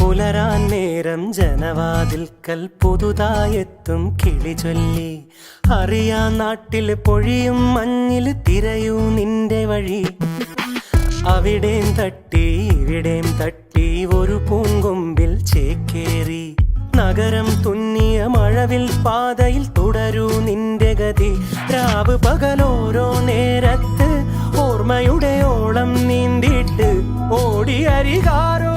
പുലരാൻ നേരം ജനവാതിൽക്കൽ പുതുതായെത്തും കിളി ചൊല്ലി. അറിയാ നാട്ടിൽ പൊഴിയും മഞ്ഞിൽ തിരയൂ നിന്റെ വഴി. അവിടേം തട്ടി ഇവിടേം തട്ടി ഒരു പൂങ്കൊമ്പിൽ ചേക്കേറി. നഗരം തുന്നിയ മഴവിൽ പാതയിൽ തുടരൂ നിന്റെ ഗതി. രാവ് പകലോരോ നേരത്ത് ഓർമ്മയുടെ ഓളം നീന്തിയിട്ട് ഓടി അരികാരോ